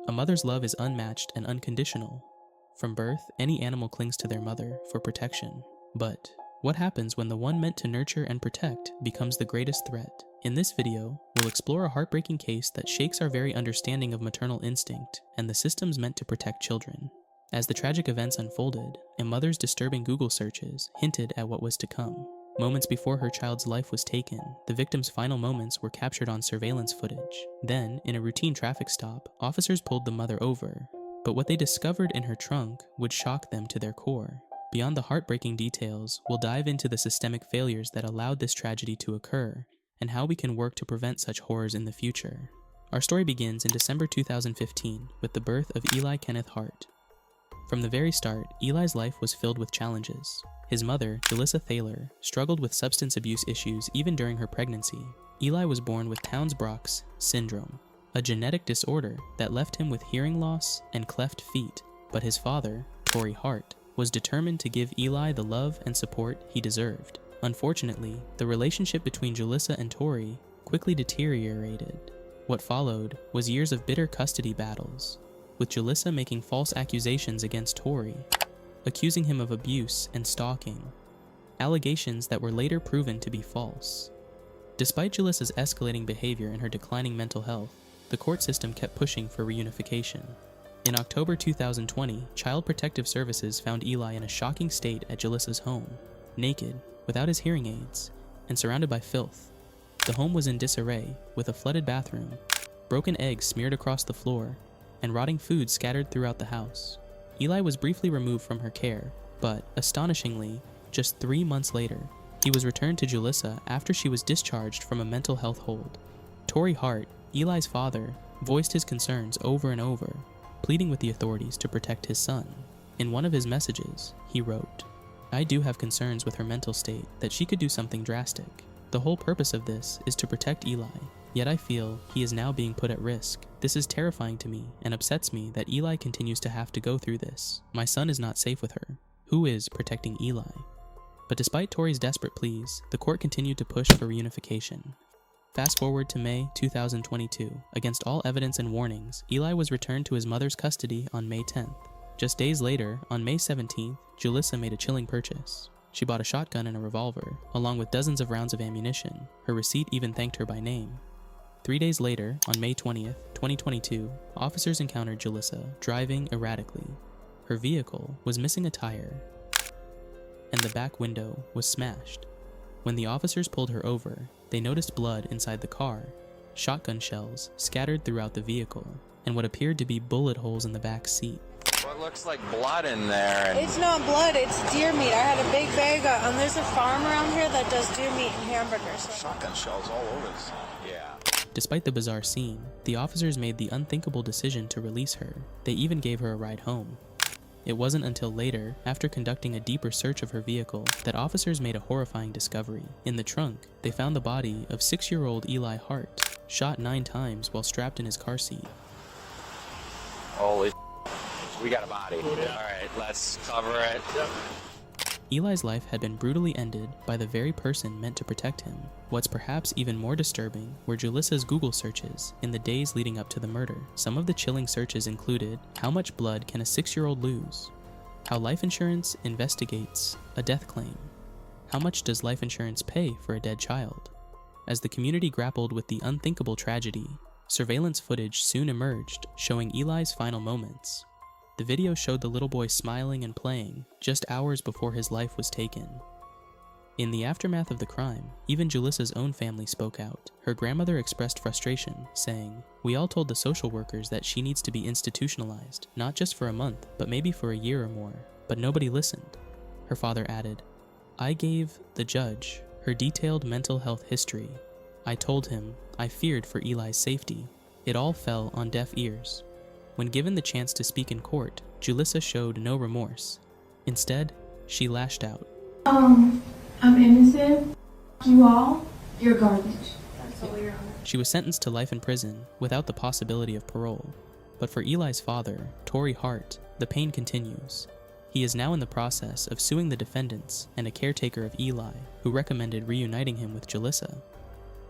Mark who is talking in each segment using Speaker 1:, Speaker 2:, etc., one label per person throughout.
Speaker 1: A mother's love is unmatched and unconditional. From birth, any animal clings to their mother for protection. But what happens when the one meant to nurture and protect becomes the greatest threat? In this video, we'll explore a heartbreaking case that shakes our very understanding of maternal instinct and the systems meant to protect children. As the tragic events unfolded, a mother's disturbing Google searches hinted at what was to come. Moments before her child's life was taken, the victim's final moments were captured on surveillance footage. Then, in a routine traffic stop, officers pulled the mother over. But what they discovered in her trunk would shock them to their core. Beyond the heartbreaking details, we'll dive into the systemic failures that allowed this tragedy to occur and how we can work to prevent such horrors in the future. Our story begins in December 2015 with the birth of Eli Kenneth Hart. From the very start, Eli's life was filled with challenges. His mother, Jalissa Thaler, struggled with substance abuse issues even during her pregnancy. Eli was born with Townes-Brocks syndrome, a genetic disorder that left him with hearing loss and cleft feet. But his father, Torrey Hart, was determined to give Eli the love and support he deserved. Unfortunately, the relationship between Jalissa and Torrey quickly deteriorated. What followed was years of bitter custody battles, with Jalissa making false accusations against Torrey, accusing him of abuse and stalking, allegations that were later proven to be false. Despite Jalissa's escalating behavior and her declining mental health, the court system kept pushing for reunification. In October 2020, Child Protective Services found Eli in a shocking state at Jalissa's home, naked, without his hearing aids, and surrounded by filth. The home was in disarray, with a flooded bathroom, broken eggs smeared across the floor, and rotting food scattered throughout the house. Eli was briefly removed from her care, but, astonishingly, just 3 months later, he was returned to Jalissa after she was discharged from a mental health hold. Torrey Hart, Eli's father, voiced his concerns over and over, pleading with the authorities to protect his son. In one of his messages, he wrote, "I do have concerns with her mental state that she could do something drastic. The whole purpose of this is to protect Eli, yet I feel he is now being put at risk. This is terrifying to me and upsets me that Eli continues to have to go through this. My son is not safe with her. Who is protecting Eli?" But despite Torrey's desperate pleas, the court continued to push for reunification. Fast forward to May 2022. Against all evidence and warnings, Eli was returned to his mother's custody on May 10th. Just days later, on May 17th, Jalissa made a chilling purchase. She bought a shotgun and a revolver, along with dozens of rounds of ammunition. Her receipt even thanked her by name. 3 days later, on May 20th, 2022, officers encountered Jalissa driving erratically. Her vehicle was missing a tire, and the back window was smashed. When the officers pulled her over, they noticed blood inside the car, shotgun shells scattered throughout the vehicle, and what appeared to be bullet holes in the back seat.
Speaker 2: What looks like blood in there?
Speaker 3: It's not blood, it's deer meat. I had a big bag of, there's a farm around here that does deer meat and hamburgers.
Speaker 2: Shotgun shells all over this. Yeah.
Speaker 1: Despite the bizarre scene, the officers made the unthinkable decision to release her. They even gave her a ride home. It wasn't until later, after conducting a deeper search of her vehicle, that officers made a horrifying discovery. In the trunk, they found the body of 6-year-old Eli Hart, shot 9 times while strapped in his car seat.
Speaker 2: Holy we got a body. Alright, let's cover it. Yep.
Speaker 1: Eli's life had been brutally ended by the very person meant to protect him. What's perhaps even more disturbing were Jalissa's Google searches in the days leading up to the murder. Some of the chilling searches included, how much blood can a 6-year-old lose? How life insurance investigates a death claim? How much does life insurance pay for a dead child? As the community grappled with the unthinkable tragedy, surveillance footage soon emerged showing Eli's final moments. The video showed the little boy smiling and playing just hours before his life was taken. In the aftermath of the crime, even Jalissa's own family spoke out. Her grandmother expressed frustration, saying, "We all told the social workers that she needs to be institutionalized, not just for a month, but maybe for a year or more, but nobody listened." Her father added, "I gave the judge her detailed mental health history. I told him I feared for Eli's safety. It all fell on deaf ears." When given the chance to speak in court, Jalissa showed no remorse. Instead, she lashed out.
Speaker 4: I'm innocent. You all, you're garbage.
Speaker 3: That's all, Your Honor.
Speaker 1: She was sentenced to life in prison without the possibility of parole. But for Eli's father, Torrey Hart, the pain continues. He is now in the process of suing the defendants and a caretaker of Eli, who recommended reuniting him with Jalissa.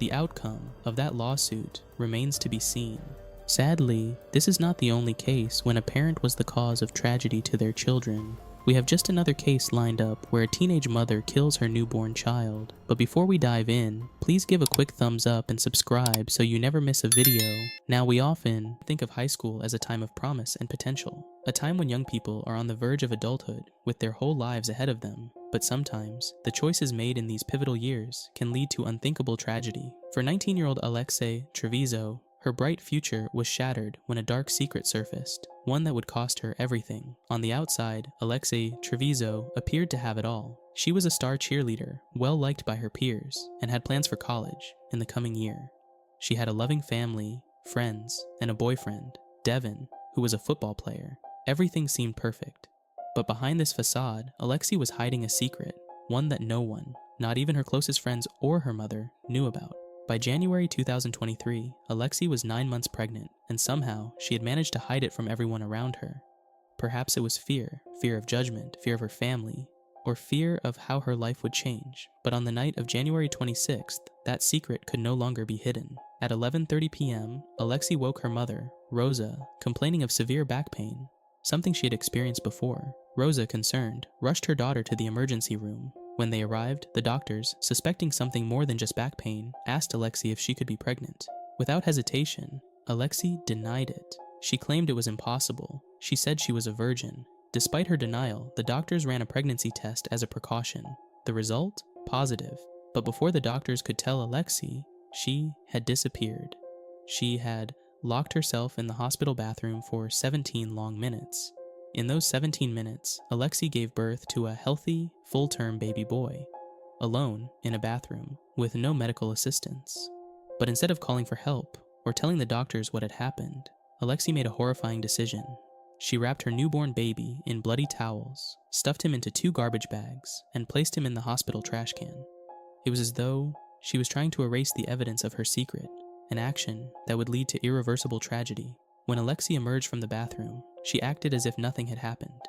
Speaker 1: The outcome of that lawsuit remains to be seen. Sadly, this is not the only case when a parent was the cause of tragedy to their children. We have just another case lined up where a teenage mother kills her newborn child. But before we dive in, please give a quick thumbs up and subscribe so you never miss a video. Now, we often think of high school as a time of promise and potential, a time when young people are on the verge of adulthood with their whole lives ahead of them. But sometimes, the choices made in these pivotal years can lead to unthinkable tragedy. For 19-year-old Alexei Trevizo, her bright future was shattered when a dark secret surfaced, one that would cost her everything. On the outside, Alexei Trevizo appeared to have it all. She was a star cheerleader, well liked by her peers, and had plans for college in the coming year. She had a loving family, friends, and a boyfriend, Devin, who was a football player. Everything seemed perfect. But behind this facade, Alexei was hiding a secret, one that no one, not even her closest friends or her mother, knew about. By January 2023, Alexei was 9 months pregnant, and somehow she had managed to hide it from everyone around her. Perhaps it was fear of judgment, fear of her family, or fear of how her life would change. But on the night of January 26th, that secret could no longer be hidden. At 11:30 p.m., Alexei woke her mother, Rosa, complaining of severe back pain, something she had experienced before. Rosa, concerned, rushed her daughter to the emergency room. When they arrived, the doctors, suspecting something more than just back pain, asked Alexei if she could be pregnant. Without hesitation, Alexei denied it. She claimed it was impossible. She said she was a virgin. Despite her denial, the doctors ran a pregnancy test as a precaution. The result? Positive. But before the doctors could tell Alexei, she had disappeared. She had locked herself in the hospital bathroom for 17 long minutes. In those 17 minutes, Alexei gave birth to a healthy, full-term baby boy, alone in a bathroom, with no medical assistance. But instead of calling for help or telling the doctors what had happened, Alexei made a horrifying decision. She wrapped her newborn baby in bloody towels, stuffed him into 2 garbage bags, and placed him in the hospital trash can. It was as though she was trying to erase the evidence of her secret, an action that would lead to irreversible tragedy. When Alexei emerged from the bathroom, she acted as if nothing had happened.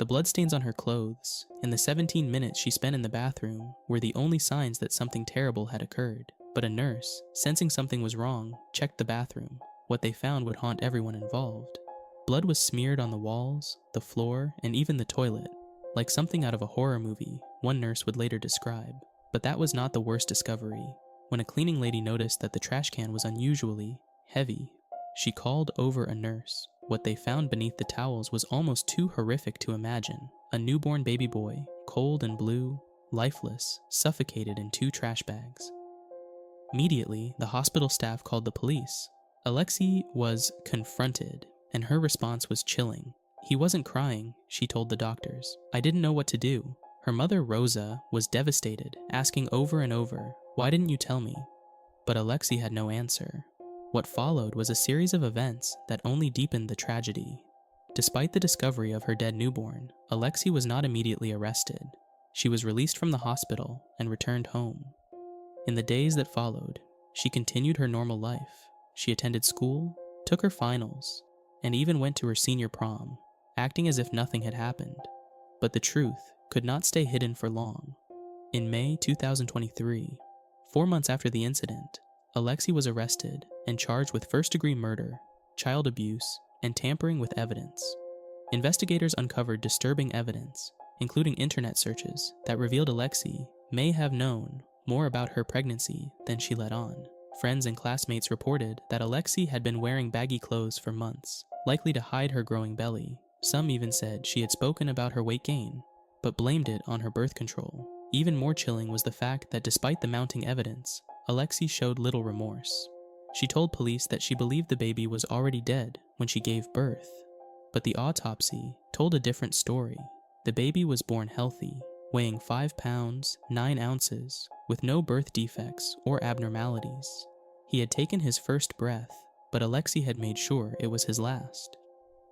Speaker 1: The bloodstains on her clothes and the 17 minutes she spent in the bathroom were the only signs that something terrible had occurred. But a nurse, sensing something was wrong, checked the bathroom. What they found would haunt everyone involved. Blood was smeared on the walls, the floor, and even the toilet, like something out of a horror movie, one nurse would later describe. But that was not the worst discovery. When a cleaning lady noticed that the trash can was unusually heavy, she called over a nurse. What they found beneath the towels was almost too horrific to imagine. A newborn baby boy, cold and blue, lifeless, suffocated in 2 trash bags. Immediately, the hospital staff called the police. Alexei was confronted, and her response was chilling. He wasn't crying, she told the doctors. I didn't know what to do. Her mother, Rosa, was devastated, asking over and over, "Why didn't you tell me?" But Alexei had no answer. What followed was a series of events that only deepened the tragedy. Despite the discovery of her dead newborn, Alexei was not immediately arrested. She was released from the hospital and returned home. In the days that followed, she continued her normal life. She attended school, took her finals, and even went to her senior prom, acting as if nothing had happened. But the truth could not stay hidden for long. In May 2023, 4 months after the incident, Alexei was arrested and charged with first-degree murder, child abuse, and tampering with evidence. Investigators uncovered disturbing evidence, including internet searches that revealed Alexei may have known more about her pregnancy than she let on. Friends and classmates reported that Alexei had been wearing baggy clothes for months, likely to hide her growing belly. Some even said she had spoken about her weight gain, but blamed it on her birth control. Even more chilling was the fact that despite the mounting evidence, Alexei showed little remorse. She told police that she believed the baby was already dead when she gave birth. But the autopsy told a different story. The baby was born healthy, weighing 5 pounds, 9 ounces, with no birth defects or abnormalities. He had taken his first breath, but Alexei had made sure it was his last.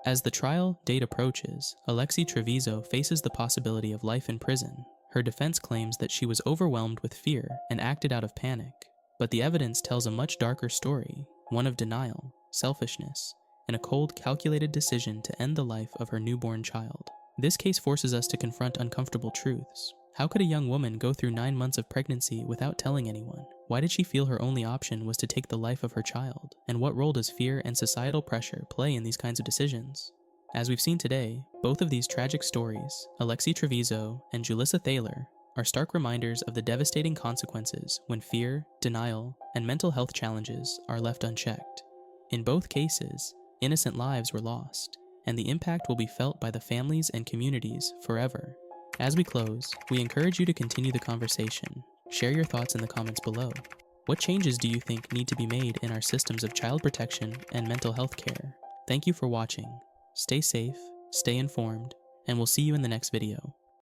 Speaker 1: As the trial date approaches, Alexei Trevizo faces the possibility of life in prison. Her defense claims that she was overwhelmed with fear and acted out of panic. But the evidence tells a much darker story, one of denial, selfishness, and a cold, calculated decision to end the life of her newborn child. This case forces us to confront uncomfortable truths. How could a young woman go through 9 months of pregnancy without telling anyone? Why did she feel her only option was to take the life of her child? And what role does fear and societal pressure play in these kinds of decisions? As we've seen today, both of these tragic stories, Alexi Trevizo and Julissa Thaler, are stark reminders of the devastating consequences when fear, denial, and mental health challenges are left unchecked. In both cases, innocent lives were lost, and the impact will be felt by the families and communities forever. As we close, we encourage you to continue the conversation. Share your thoughts in the comments below. What changes do you think need to be made in our systems of child protection and mental health care? Thank you for watching. Stay safe, stay informed, and we'll see you in the next video.